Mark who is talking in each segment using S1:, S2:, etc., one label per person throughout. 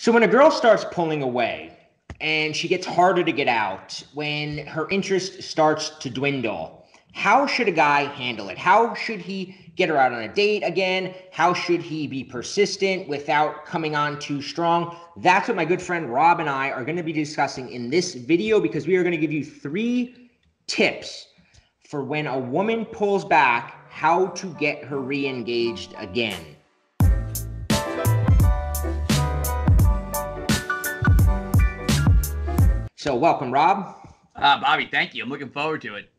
S1: So when a girl starts pulling away and she gets harder to get out, when her interest starts to dwindle, how should a guy handle it? How should he get her out on a date again? How should he be persistent without coming on too strong? That's what my good friend Rob and I are going to be discussing in this video, because we are going to give you 3 tips for when a woman pulls back, how to get her re-engaged again. So welcome, Rob.
S2: Bobby, thank you. I'm looking forward to it.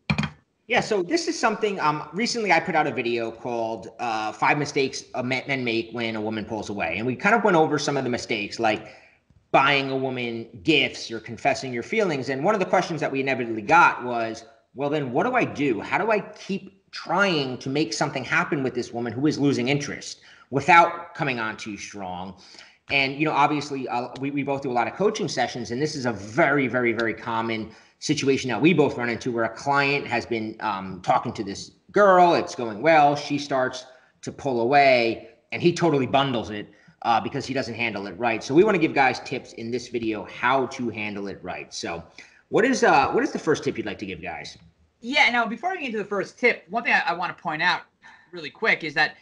S1: Yeah, so this is something, recently I put out a video called 5 Mistakes Men Make When a Woman Pulls Away. And we kind of went over some of the mistakes, like buying a woman gifts or confessing your feelings. And one of the questions that we inevitably got was, well, then what do I do? How do I keep trying to make something happen with this woman who is losing interest without coming on too strong? And, you know, obviously we both do a lot of coaching sessions, and this is a very, very, very common situation that we both run into, where a client has been talking to this girl. It's going well. She starts to pull away, and he totally bundles it because he doesn't handle it right. So we want to give guys tips in this video how to handle it right. So what is the first tip you'd like to give guys?
S2: Yeah, now before we get into the first tip, one thing I want to point out really quick is that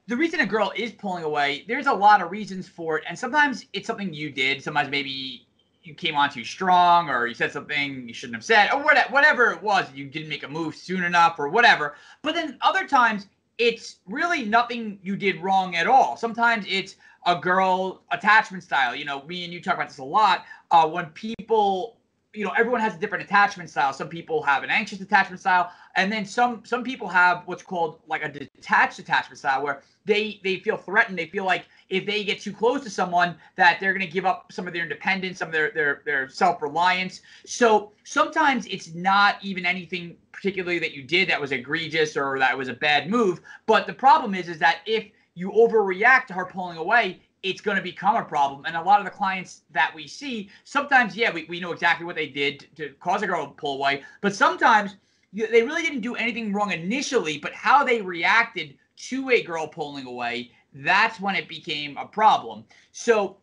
S2: the reason a girl is pulling away, there's a lot of reasons for it. And sometimes it's something you did. Sometimes maybe you came on too strong, or you said something you shouldn't have said, or whatever it was. You didn't make a move soon enough or whatever. But then other times it's really nothing you did wrong at all. Sometimes it's a girl attachment style. You know, me and you talk about this a lot. When people, you know, everyone has a different attachment style. Some people have an anxious attachment style, and then some people have what's called like a detached attachment style, where they feel threatened. They feel like if they get too close to someone, that they're going to give up some of their independence, some of their self-reliance. So sometimes it's not even anything particularly that you did that was egregious or that was a bad move. But the problem is that if you overreact to her pulling away, it's going to become a problem. And a lot of the clients that we see, sometimes, yeah, we know exactly what they did to cause a girl to pull away. But sometimes they really didn't do anything wrong initially, but how they reacted to a girl pulling away, that's when it became a problem. So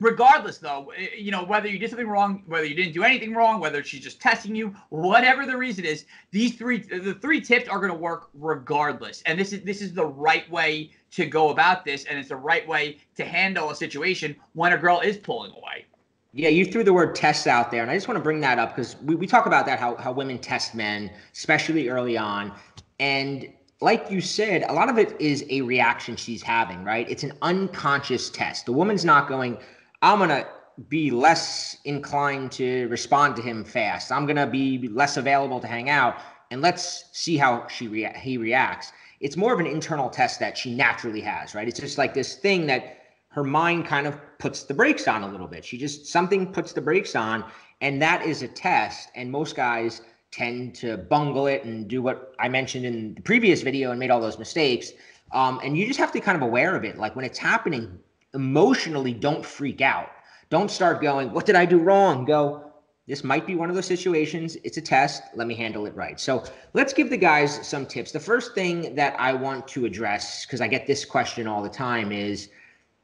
S2: regardless, though, you know, whether you did something wrong, whether you didn't do anything wrong, whether she's just testing you, whatever the reason is, the 3 tips are going to work regardless. And this is the right way to go about this, and it's the right way to handle a situation when a girl is pulling away.
S1: Yeah, you threw the word tests out there, and I just want to bring that up because we talk about that, how women test men, especially early on. And like you said, a lot of it is a reaction she's having, right? It's an unconscious test. The woman's not going, I'm going to be less inclined to respond to him fast. I'm going to be less available to hang out, and let's see how he reacts. It's more of an internal test that she naturally has, right? It's just like this thing that her mind kind of puts the brakes on a little bit. Something puts the brakes on, and that is a test. And most guys tend to bungle it and do what I mentioned in the previous video and made all those mistakes. And you just have to be kind of aware of it. Like when it's happening, emotionally, don't freak out. Don't start going, what did I do wrong? Go, this might be one of those situations. It's a test. Let me handle it right. So let's give the guys some tips. The first thing that I want to address, because I get this question all the time, is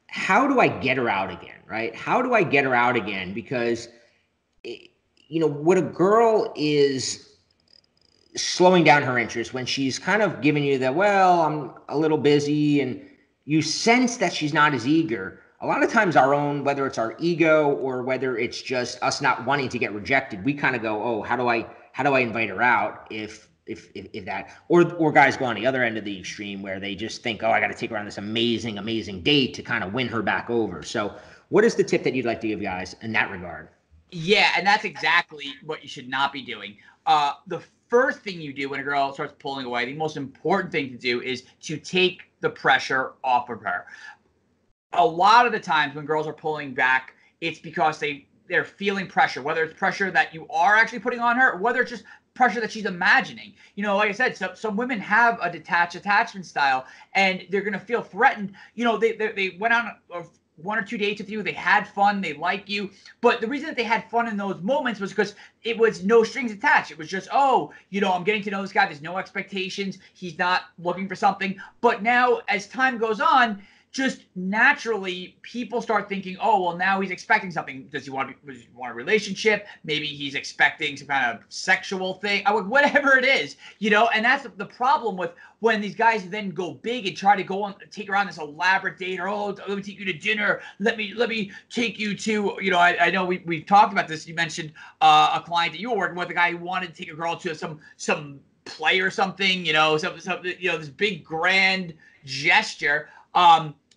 S1: how do I get her out again, right? How do I get her out again? Because, you know, what a girl is slowing down her interest when she's kind of giving you that, well, I'm a little busy, and you sense that she's not as eager. A lot of times our own, whether it's our ego or whether it's just us not wanting to get rejected, we kind of go, oh, how do I invite her out if that, or guys go on the other end of the extreme where they just think, oh, I got to take her on this amazing date to kind of win her back over. So what is the tip that you'd like to give guys in that regard?
S2: Yeah, and that's exactly what you should not be doing. The first thing you do when a girl starts pulling away, the most important thing to do is to take the pressure off of her. A lot of the times when girls are pulling back, it's because they're feeling pressure, whether it's pressure that you are actually putting on her, or whether it's just pressure that she's imagining. You know, like I said, some women have a detached attachment style, and they're going to feel threatened. You know, they went on 1 or 2 dates with you, they had fun, they like you, but the reason that they had fun in those moments was because it was no strings attached. It was just, oh, you know, I'm getting to know this guy, there's no expectations, he's not looking for something. But now as time goes on, just naturally people start thinking, oh, well, now he's expecting something. Does he want a relationship? Maybe he's expecting some kind of sexual thing, whatever it is, and that's the problem with when these guys then go big and try to go on, take her on this elaborate date, or, oh, let me take you to dinner. Let me take you to, I know we've talked about this. You mentioned a client that you were working with, a guy who wanted to take a girl to some play or something, this big grand gesture.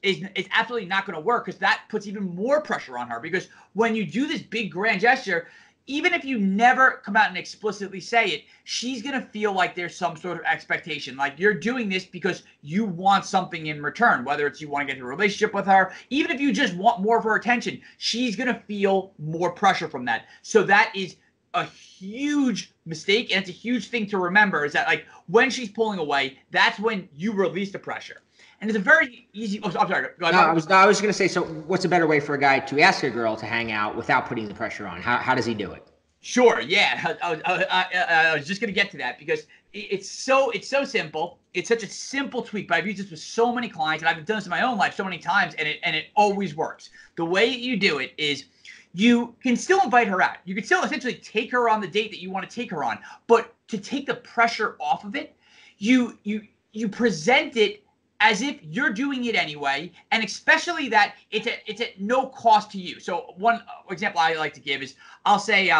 S2: Is absolutely not going to work, because that puts even more pressure on her. Because when you do this big grand gesture, even if you never come out and explicitly say it, she's going to feel like there's some sort of expectation. Like you're doing this because you want something in return, whether it's you want to get into a relationship with her, even if you just want more of her attention, she's going to feel more pressure from that. So that is a huge mistake, and it's a huge thing to remember, is that like when she's pulling away, that's when you release the pressure. And it's a very easy. Oh, I'm sorry. Go ahead.
S1: No, I was going to say. So, what's a better way for a guy to ask a girl to hang out without putting the pressure on? How does he do it?
S2: Sure. Yeah. I was just going to get to that, because it's so simple. It's such a simple tweak, but I've used this with so many clients, and I've done this in my own life so many times, and it always works. The way you do it is, you can still invite her out. You can still essentially take her on the date that you want to take her on, but to take the pressure off of it, you present it as if you're doing it anyway, and especially that it's at no cost to you. So one example I like to give is, I'll say,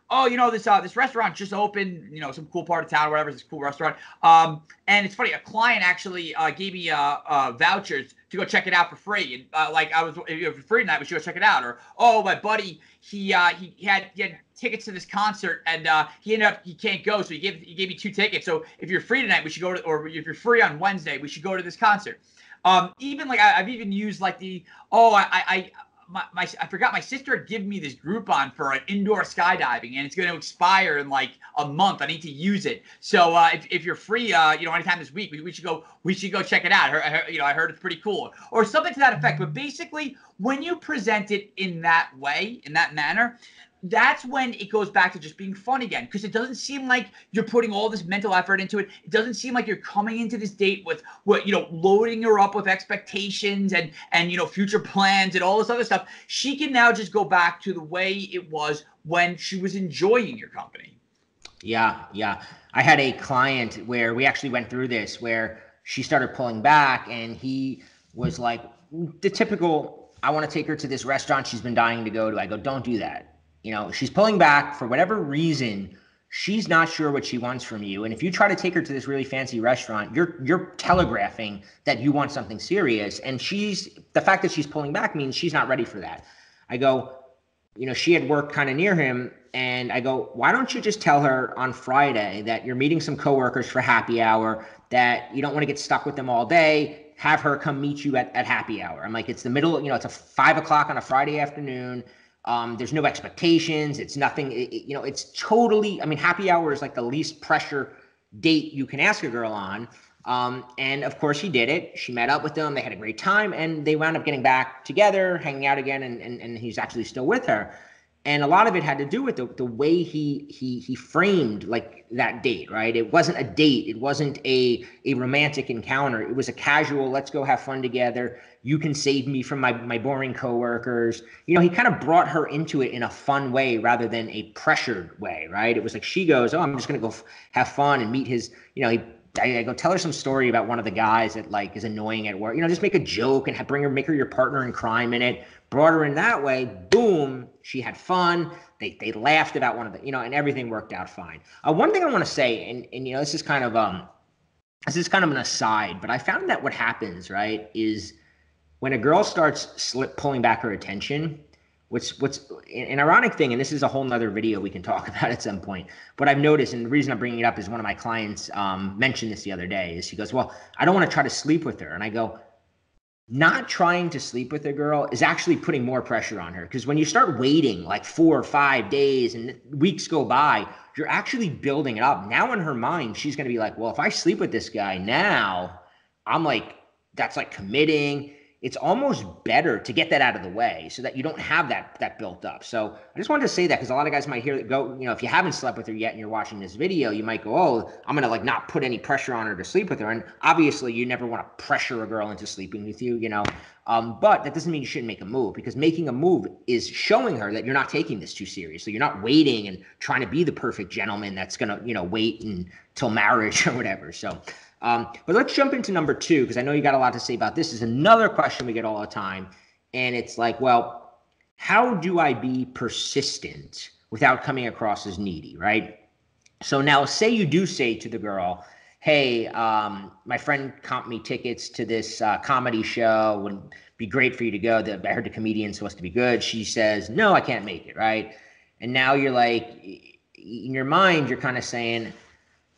S2: this restaurant just opened, some cool part of town or whatever, this cool restaurant. And it's funny, a client actually gave me vouchers to go check it out for free. And I was, if you're free tonight, we should go check it out. Or, oh, my buddy, he had tickets to this concert, and he can't go, so he gave me 2 tickets. So if you're free tonight, we should go to, or if you're free on Wednesday, we should go to this concert. Even like I've even used like I forgot my sister had given me this Groupon for an indoor skydiving, and it's going to expire in like a month. I need to use it. So if you're free, anytime this week, we should go check it out. I heard it's pretty cool, or something to that effect. But basically, when you present it in that way, in that manner, that's when it goes back to just being fun again, because it doesn't seem like you're putting all this mental effort into it. It doesn't seem like you're coming into this date with loading her up with expectations and future plans and all this other stuff. She can now just go back to the way it was when she was enjoying your company.
S1: Yeah. I had a client where we actually went through this, where she started pulling back, and he was like, the typical, I want to take her to this restaurant she's been dying to go to. I go, don't do that. She's pulling back for whatever reason. She's not sure what she wants from you. And if you try to take her to this really fancy restaurant, you're telegraphing that you want something serious. And the fact that she's pulling back means she's not ready for that. I go, she had worked kind of near him. And I go, why don't you just tell her on Friday that you're meeting some coworkers for happy hour, that you don't want to get stuck with them all day. Have her come meet you at happy hour. I'm like, it's the middle, it's a 5 o'clock on a Friday afternoon. There's no expectations. It's nothing. It's totally, happy hour is like the least pressure date you can ask a girl on. And of course he did it. She met up with them. They had a great time, and they wound up getting back together, hanging out again. And he's actually still with her. And a lot of it had to do with the way he framed like that date, right? It wasn't a date. It wasn't a romantic encounter. It was a casual, let's go have fun together. You can save me from my boring coworkers. He kind of brought her into it in a fun way rather than a pressured way, right? It was like, she goes, oh, I'm just going to go have fun and meet his, I go tell her some story about one of the guys that like is annoying at work. Just make a joke and make her your partner in crime in it. Brought her in that way. Boom. She had fun. They laughed about one of the, and everything worked out fine. One thing I want to say, and this is kind of an aside, but I found that what happens, right, is when a girl starts pulling back her attention, what's an ironic thing, and this is a whole nother video we can talk about at some point, but I've noticed, and the reason I'm bringing it up is one of my clients mentioned this the other day, is she goes, well, I don't want to try to sleep with her. And I go, not trying to sleep with a girl is actually putting more pressure on her, because when you start waiting like 4 or 5 days and weeks go by, you're actually building it up. Now in her mind, she's going to be like, well, if I sleep with this guy now, I'm like, that's like committing. it's almost better to get that out of the way so that you don't have that built up. So I just wanted to say that because a lot of guys might hear it go, if you haven't slept with her yet and you're watching this video, you might go, oh, I'm gonna like not put any pressure on her to sleep with her. And obviously you never want to pressure a girl into sleeping with you, but that doesn't mean you shouldn't make a move, because making a move is showing her that you're not taking this too seriously. You're not waiting and trying to be the perfect gentleman that's gonna, wait until marriage or whatever. So but let's jump into number 2, because I know you got a lot to say about this. This is another question we get all the time. And it's like, well, how do I be persistent without coming across as needy, right? So now say you do say to the girl, hey, my friend comped me tickets to this comedy show. Would be great for you to go. I heard the comedian's supposed to be good. She says, no, I can't make it, right? And now you're like, in your mind, you're kind of saying,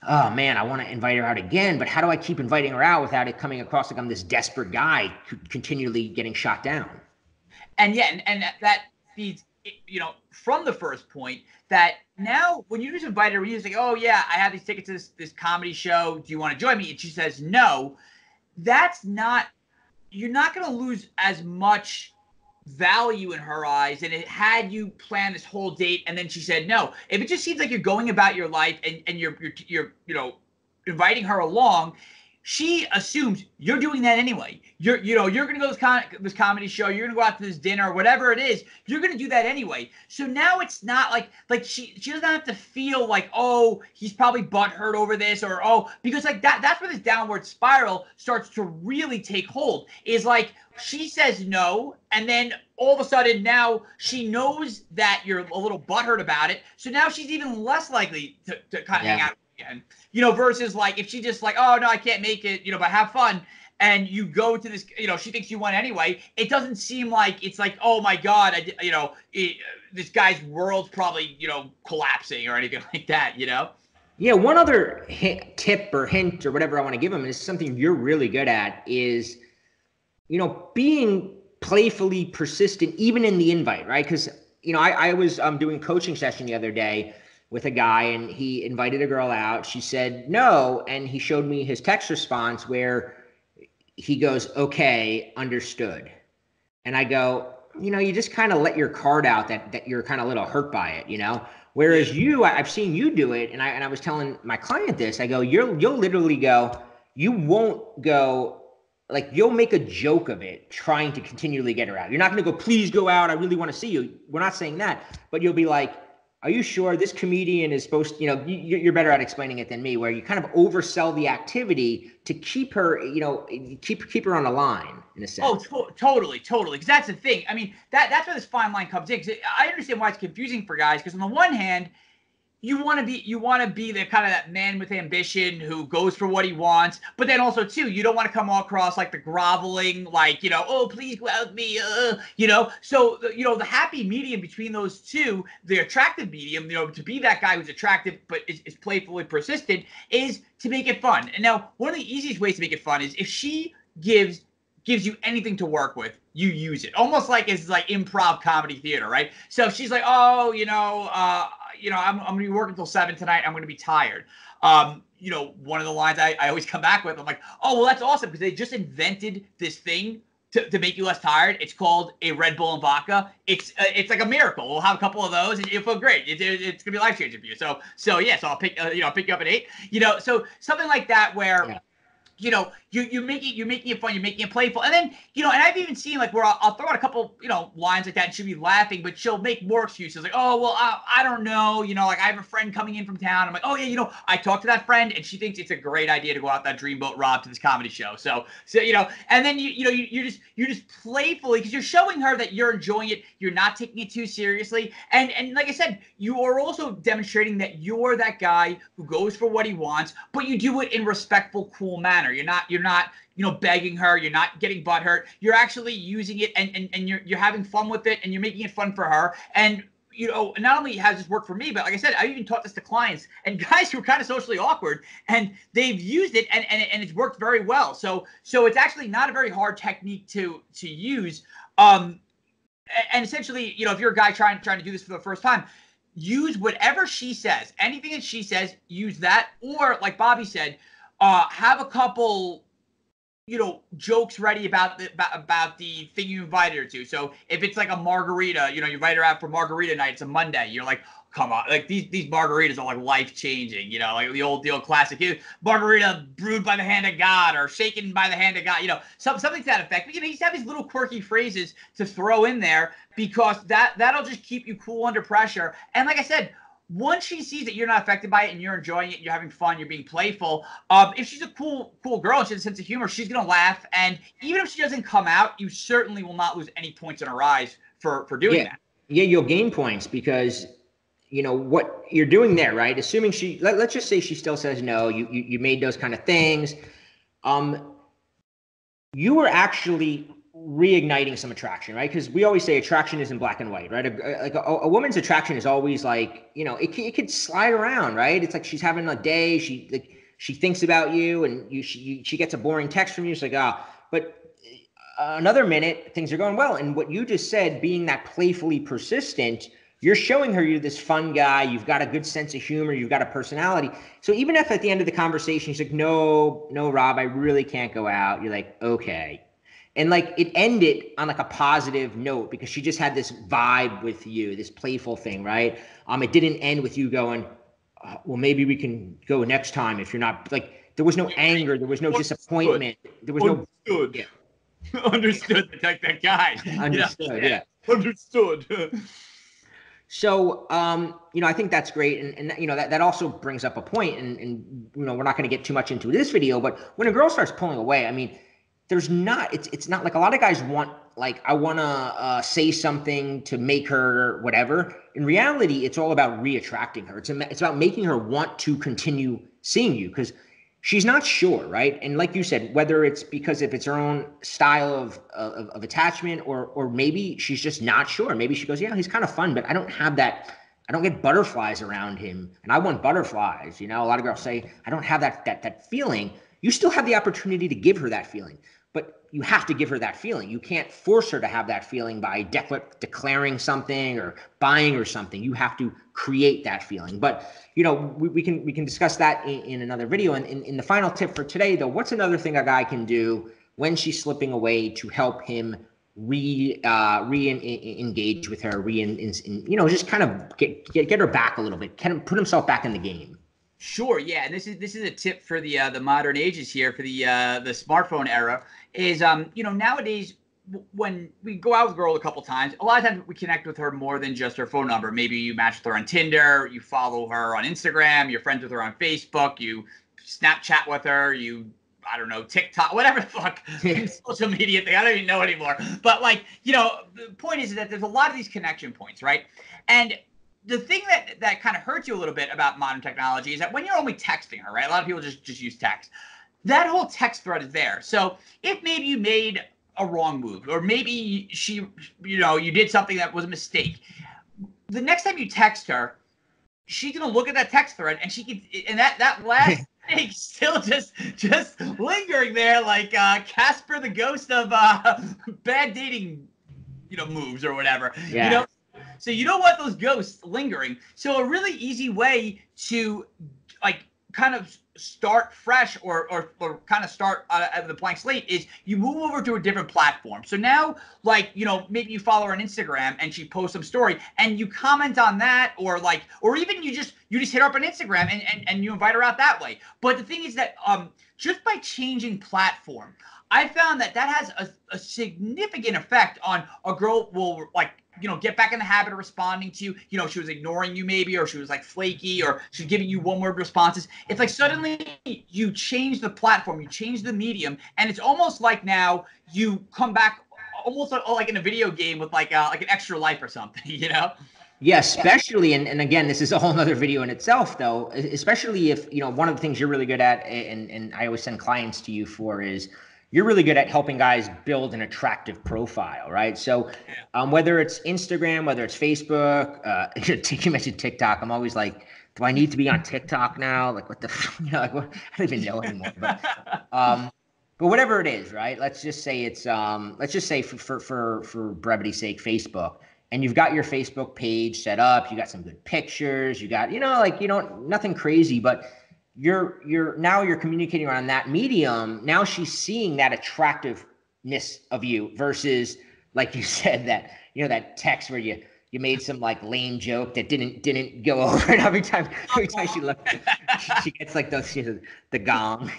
S1: oh man, I want to invite her out again, but how do I keep inviting her out without it coming across like I'm this desperate guy continually getting shot down?
S2: And yeah, and that feeds, from the first point, that now when you just invite her, you just like, oh yeah, I have these tickets to this comedy show. Do you want to join me? And she says no. You're not going to lose as much value in her eyes and it had you plan this whole date and then she said no. If it just seems like you're going about your life and you're inviting her along, she assumes you're doing that anyway. You're going to go to this comedy show. You're going to go out to this dinner, whatever it is. You're going to do that anyway. So now it's not like she doesn't have to feel like, oh, he's probably butthurt over this, or oh, because like that's where this downward spiral starts to really take hold. Is like she says no, and then all of a sudden now she knows that you're a little butthurt about it. So now she's even less likely to kind of hang out again. Versus like if she just like, oh no, I can't make it, but have fun, and you go to this, she thinks you won anyway. It doesn't seem like it's like, oh my God, this guy's world's probably, collapsing or anything like that,
S1: Yeah, one other tip or hint or whatever I want to give him is something you're really good at is, being playfully persistent even in the invite, right? Because, I was doing coaching session the other day with a guy and he invited a girl out. She said no, and he showed me his text response where he goes, okay, understood. And I go, you just kind of let your card out that you're kind of a little hurt by it, Whereas I've seen you do it, and I was telling my client this. I go, you'll literally go, you won't go, like you'll make a joke of it, trying to continually get her out. You're not going to go, please go out. I really want to see you. We're not saying that, but you'll be like, are you sure this comedian is supposed to, you're better at explaining it than me, where you kind of oversell the activity to keep her, keep her on the line in a sense.
S2: Oh, totally. Because that's the thing. I mean, that's where this fine line comes in. Because I understand why it's confusing for guys. Because on the one hand, you want to be the kind of that man with ambition who goes for what he wants, but then also too, you don't want to come across like the groveling, like, oh, please go out with me, So, the happy medium between those two, the attractive medium, to be that guy who's attractive but is playfully persistent, is to make it fun. And now, one of the easiest ways to make it fun is if she gives you anything to work with, you use it. Almost like it's like improv comedy theater, right? So if she's like, oh, I'm going to be working until 7 tonight. I'm going to be tired. One of the lines I always come back with, I'm like, oh, well, that's awesome because they just invented this thing to make you less tired. It's called a Red Bull and vodka. It's like a miracle. We'll have a couple of those and you'll feel great. It's going to be life changing for you. So I'll pick you up at 8. So something like that where. Yeah. You're making it fun, you're making it playful, and then and I've even seen like where I'll throw out a couple lines like that, and she'll be laughing, but she'll make more excuses like, oh well, I don't know, like I have a friend coming in from town. I'm like, oh yeah, I talked to that friend, and she thinks it's a great idea to go out that dreamboat Rob to this comedy show. So and then you're just playfully because you're showing her that you're enjoying it, you're not taking it too seriously, and like I said, you are also demonstrating that you're that guy who goes for what he wants, but you do it in respectful, cool manner. You're not begging her. You're not getting butthurt. You're actually using it and you're having fun with it and you're making it fun for her. And not only has this worked for me, but like I said, I even taught this to clients and guys who are kind of socially awkward, and they've used it and it's worked very well. So it's actually not a very hard technique to use. And essentially, if you're a guy trying to do this for the first time, use whatever she says. Anything that she says, use that. Or like Bobby said, have a couple jokes ready about the thing you invited her to. So if it's like a margarita, you invite her out for margarita night. It's a Monday. You're like, come on, like these margaritas are like life changing. Like the old classic margarita brewed by the hand of God or shaken by the hand of God. Something to that effect. But you just have these little quirky phrases to throw in there because that'll just keep you cool under pressure. And like I said, once she sees that you're not affected by it and you're enjoying it, you're having fun, you're being playful. If she's a cool girl and she has a sense of humor, she's gonna laugh. And even if she doesn't come out, you certainly will not lose any points in her eyes for doing that.
S1: Yeah, you'll gain points because what you're doing there, right? Assuming let's just say she still says no. You made those kind of things. You were actually reigniting some attraction, right? Because we always say attraction isn't black and white, right? A woman's attraction is always like, it could slide around, right? It's like she's having a day, she thinks about you, and she gets a boring text from you. It's like, but another minute, things are going well. And what you just said, being that playfully persistent, you're showing her you're this fun guy. You've got a good sense of humor. You've got a personality. So even if at the end of the conversation, she's like, no, Rob, I really can't go out. You're like, okay. And like it ended on like a positive note because she just had this vibe with you, this playful thing, right? It didn't end with you going, well, maybe we can go next time if you're not like, there was no anger. There was no disappointment. There was no.
S2: Yeah. Understood. That guy.
S1: Understood. Yeah.
S2: Understood.
S1: So, I think that's great. And that also brings up a point, and we're not going to get too much into this video, but when a girl starts pulling away, I mean, it's not like a lot of guys want, like, I want to say something to make her whatever. In reality, it's all about re-attracting her. It's about making her want to continue seeing you because she's not sure, right? And like you said, whether it's because if it's her own style of attachment or maybe she's just not sure. Maybe she goes, yeah, he's kind of fun, but I don't have that. I don't get butterflies around him, and I want butterflies. A lot of girls say, I don't have that feeling. You still have the opportunity to give her that feeling, but you have to give her that feeling. You can't force her to have that feeling by declaring something or buying or something. You have to create that feeling. But we can discuss that in another video. And in the final tip for today, though, what's another thing a guy can do when she's slipping away to help him engage with her, just kind of get her back a little bit, kind of put himself back in the game.
S2: Sure, yeah, and this is a tip for the modern ages here, for the smartphone era. Is nowadays when we go out with a girl a couple times, a lot of times we connect with her more than just her phone number. Maybe you match with her on Tinder, you follow her on Instagram, you're friends with her on Facebook, you Snapchat with her, I don't know, TikTok, whatever the fuck social media thing. I don't even know anymore. But the point is that there's a lot of these connection points, right? And the thing that kind of hurts you a little bit about modern technology is that when you're only texting her, right? A lot of people just use text. That whole text thread is there. So if maybe you made a wrong move, or maybe you did something that was a mistake, the next time you text her, she's gonna look at that text thread and that last thing still just lingering there like Casper the ghost of bad dating moves or whatever.
S1: Yeah.
S2: So you don't want those ghosts lingering. So a really easy way to kind of start fresh or kind of start out of the blank slate is you move over to a different platform. So now, maybe you follow her on Instagram and she posts some story and you comment on that, or even you just hit her up on Instagram and you invite her out that way. But the thing is that just by changing platform, I found that has a significant effect on a girl will get back in the habit of responding to you. She was ignoring you maybe, or she was flaky, or she's giving you one-word responses. It's like suddenly you change the platform, you change the medium, and it's almost like now you come back almost like in a video game with like an extra life or something,
S1: Yeah, especially, and again, this is a whole other video in itself, though, especially if, one of the things you're really good at, and I always send clients to you for, is you're really good at helping guys build an attractive profile, right? So whether it's Instagram, whether it's Facebook, you mentioned TikTok, I'm always like, do I need to be on TikTok now? Like, what the, I don't even know anymore. But whatever it is, right? Let's just say it's, let's just say for brevity's sake, Facebook. And you've got your Facebook page set up. You got some good pictures. You got, nothing crazy, but you're communicating around that medium. Now she's seeing that attractiveness of you versus, like you said, that, that text where you made some like lame joke that didn't go over, and every time she looked, she gets like the gong,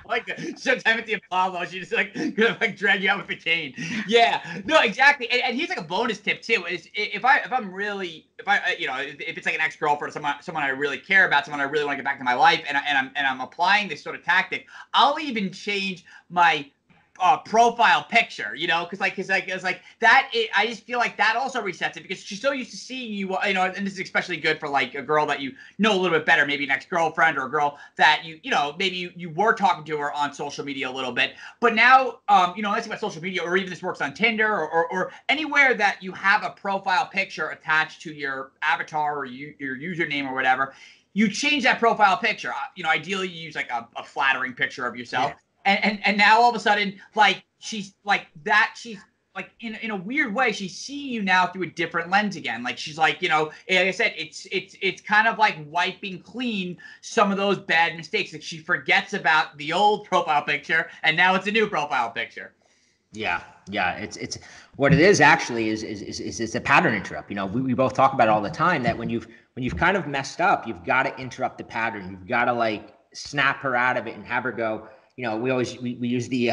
S2: Like sometime at the Apollo, she just like gonna like drag you out with the cane. Yeah, no, exactly. And here's like a bonus tip too: is if it's like an ex-girlfriend, someone I really care about, someone I really want to get back to my life, and I'm applying this sort of tactic, I'll even change my profile picture, because I just feel like that also resets it, because she's so used to seeing you, and this is especially good for like a girl that you know a little bit better, maybe an ex-girlfriend or a girl that maybe you were talking to her on social media a little bit, but now, let's see about social media, or even this works on Tinder or anywhere that you have a profile picture attached to your avatar or your username or whatever. You change that profile picture. Ideally you use like a flattering picture of yourself. Yeah. And now all of a sudden, like she's like in a weird way, she's seeing you now through a different lens again. Like she's like, like I said, it's kind of like wiping clean some of those bad mistakes. Like she forgets about the old profile picture, and now it's a new profile picture.
S1: Yeah. It's what it is actually is it's a pattern interrupt. We both talk about it all the time, that when you've kind of messed up, you've got to interrupt the pattern. You've got to like snap her out of it and have her go. We use the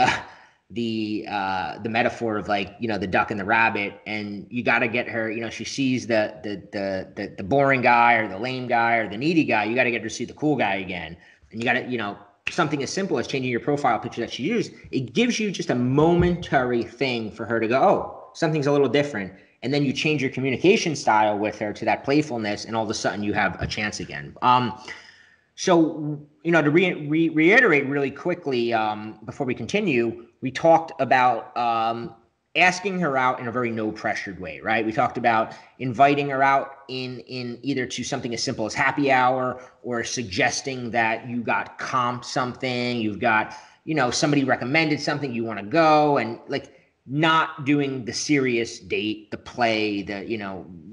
S1: metaphor of like, the duck and the rabbit, and you got to get her, she sees the boring guy or the lame guy or the needy guy. You got to get her to see the cool guy again. And you got to, something as simple as changing your profile picture that she used, it gives you just a momentary thing for her to go, oh, something's a little different. And then you change your communication style with her to that playfulness, and all of a sudden you have a chance again. So, to reiterate really quickly, before we continue, we talked about asking her out in a very no-pressured way, right? We talked about inviting her out in either to something as simple as happy hour, or suggesting that you got comped something, you've got, somebody recommended something, you want to go, and like not doing the serious date, the play,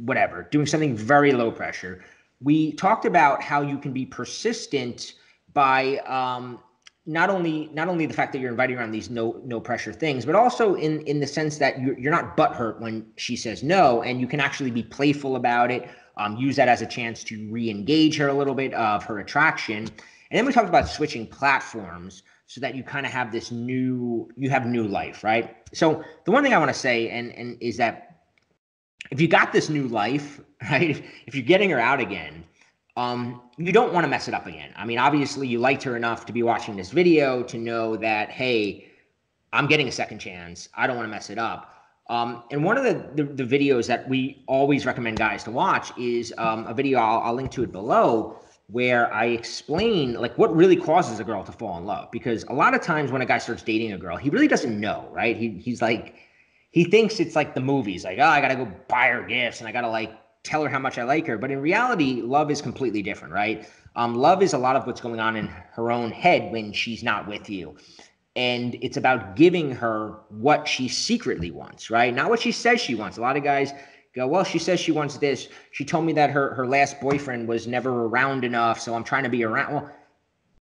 S1: whatever, doing something very low pressure. We talked about how you can be persistent by not only the fact that you're inviting her on these no pressure things, but also in the sense that you're not butthurt when she says no, and you can actually be playful about it. Use that as a chance to re-engage her a little bit of her attraction. And then we talked about switching platforms so that you kind of have new life, right? So the one thing I want to say and is that if you got this new life, right, if you're getting her out again, you don't want to mess it up again. I mean, obviously you liked her enough to be watching this video to know that, hey, I'm getting a second chance. I don't want to mess it up. And one of the videos that we always recommend guys to watch is a video, I'll link to it below, where I explain like what really causes a girl to fall in love. Because a lot of times when a guy starts dating a girl, he really doesn't know, right? He's like, he thinks it's like the movies, like, oh, I got to go buy her gifts and I got to like tell her how much I like her. But in reality, love is completely different, right? Love is a lot of what's going on in her own head when she's not with you. And it's about giving her what she secretly wants, right? Not what she says she wants. A lot of guys go, well, she says she wants this. She told me that her last boyfriend was never around enough, so I'm trying to be around. Well,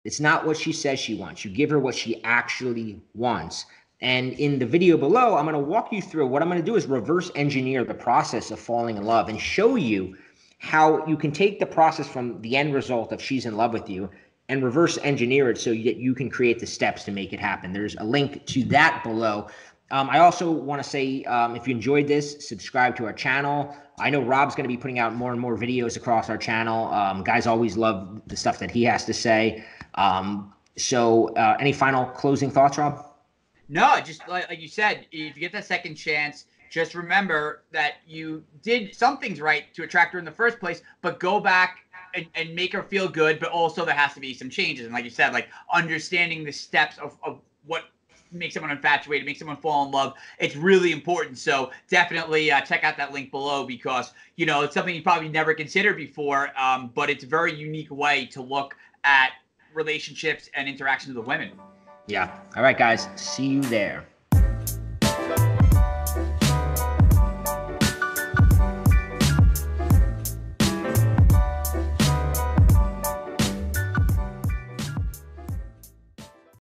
S1: it's not what she says she wants. You give her what she actually wants. And in the video below, I'm going to walk you through what I'm going to do is reverse engineer the process of falling in love and show you how you can take the process from the end result of she's in love with you and reverse engineer it so that you can create the steps to make it happen. There's a link to that below. I also want to say, if you enjoyed this, subscribe to our channel. I know Rob's going to be putting out more and more videos across our channel. Guys always love the stuff that he has to say. So any final closing thoughts, Rob?
S2: No, just like you said, if you get that second chance, just remember that you did some things right to attract her in the first place, but go back and make her feel good, but also there has to be some changes. And like you said, like understanding the steps of what makes someone infatuated, makes someone fall in love, it's really important. So definitely check out that link below, because, it's something you probably never considered before, but it's a very unique way to look at relationships and interactions with women.
S1: Yeah. All right, guys. See you there.